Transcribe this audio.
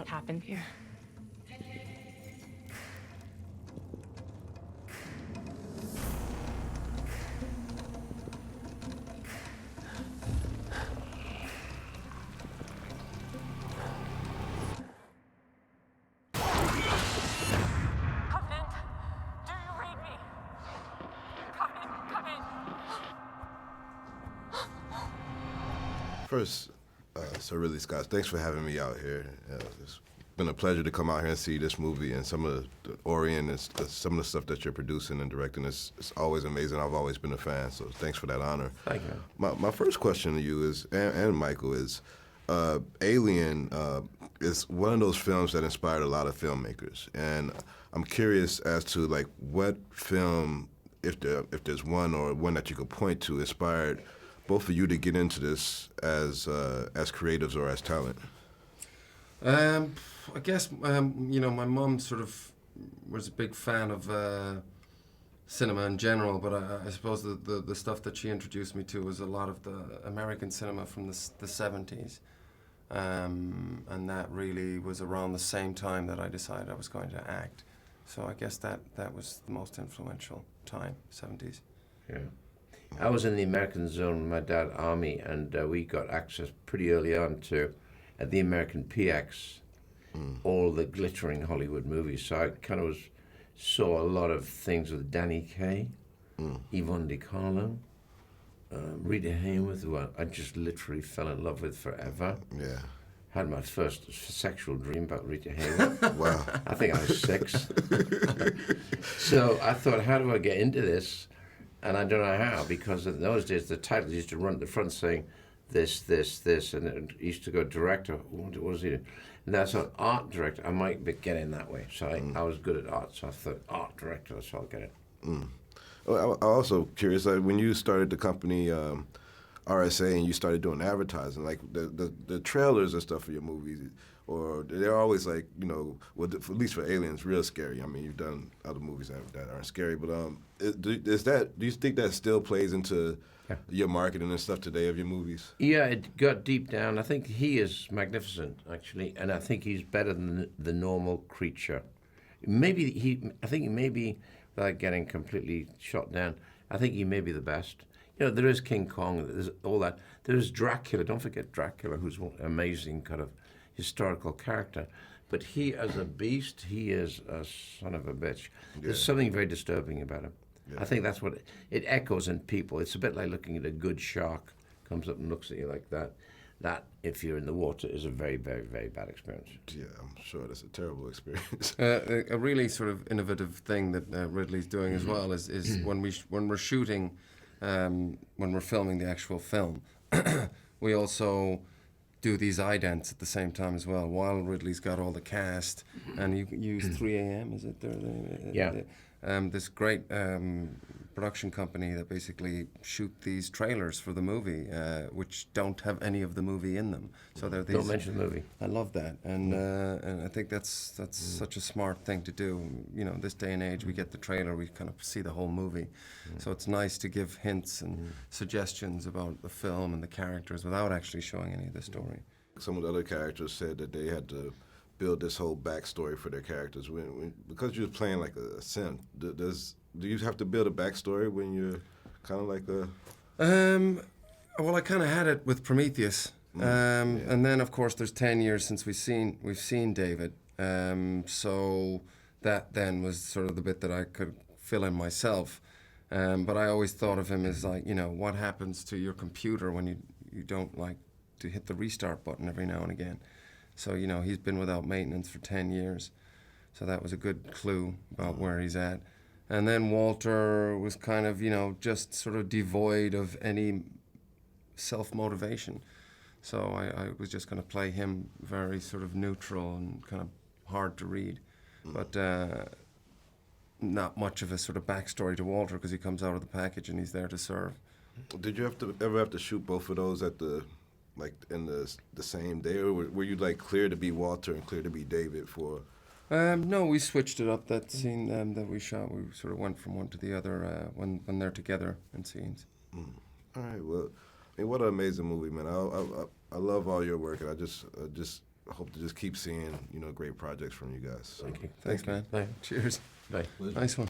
what happened here. Covenant, do you read me? Covenant, come in. First, Sir Ridley Scott, thanks for having me out here. It's been a pleasure to come out here and see this movie and some of the Orient and some of the stuff that you're producing and directing. It's always amazing. I've always been a fan, so thanks for that honor. Thank you. My first question to you is, and Michael, is Alien is one of those films that inspired a lot of filmmakers, and I'm curious as to like what film, if there's one or one that you could point to, inspired both of you to get into this as creatives or as talent. I guess my mum sort of was a big fan of cinema in general, but I suppose the stuff that she introduced me to was a lot of the American cinema from the 70s. And that really was around the same time that I decided I was going to act. So I guess that was the most influential time, 70s. Yeah. I was in the American zone with my dad, Army, and we got access pretty early on to, at the American PX, all the glittering Hollywood movies. So I kind of saw a lot of things with Danny Kaye, Yvonne DiCarlo, Rita Hayworth, who I just literally fell in love with forever. Yeah. Had my first sexual dream about Rita Hayworth. Wow. I think I was 6. So I thought, how do I get into this? And I don't know how, because in those days the titles used to run at the front saying this, this, this, and it used to go director. What was he? And that's an art director. I might get in that way. So I was good at art, so I thought art director, so I'll get it. Well, I'm also curious, like when you started the company RSA and you started doing advertising, like the trailers and stuff for your movies, or they're always like, well, at least for Aliens, real scary. I mean, you've done other movies that aren't scary, but do you think that still plays into your marketing and stuff today of your movies? Yeah, it got deep down. I think he is magnificent, actually, and I think he's better than the normal creature. I think he may be, without getting completely shot down, I think he may be the best. There is King Kong, there's all that. There's Dracula, don't forget Dracula, who's an amazing kind of historical character. But he, as a beast, he is a son of a bitch. Yeah. There's something very disturbing about him. Yeah. I think that's what it echoes in people. It's a bit like looking at a good shark, comes up and looks at you like that. That, if you're in the water, is a very, very, very bad experience. Yeah, I'm sure that's a terrible experience. A really sort of innovative thing that Ridley's doing as well is when we're shooting, when we're filming the actual film, we also do these idents at the same time as well, while Ridley's got all the cast, and you use 3 a.m., is it? Yeah. This great production company that basically shoot these trailers for the movie, which don't have any of the movie in them. So they're these. Don't mention the movie. I love that, and I think that's such a smart thing to do. This day and age, we get the trailer, we kind of see the whole movie. So it's nice to give hints and suggestions about the film and the characters without actually showing any of the story. Some of the other characters said that they had to build this whole backstory for their characters. Because you're playing like a synth, do you have to build a backstory when you're kind of like a... Well, I kind of had it with Prometheus. And then, of course, there's 10 years since we've seen David. So that then was sort of the bit that I could fill in myself. But I always thought of him as like, what happens to your computer when you don't like to hit the restart button every now and again. So, he's been without maintenance for 10 years. So that was a good clue about where he's at. And then Walter was kind of, just sort of devoid of any self-motivation. So I was just going to play him very sort of neutral and kind of hard to read. But not much of a sort of backstory to Walter because he comes out of the package and he's there to serve. Did you ever have to shoot both of those in the same day, or were you like clear to be Walter and clear to be David for? No, we switched it up. That scene that we shot, we sort of went from one to the other when they're together in scenes. All right, well, I mean, what an amazing movie, man. I love all your work, and I just hope to just keep seeing great projects from you guys. So. Thank you. Thanks, man. Bye. Cheers. Bye. Nice one.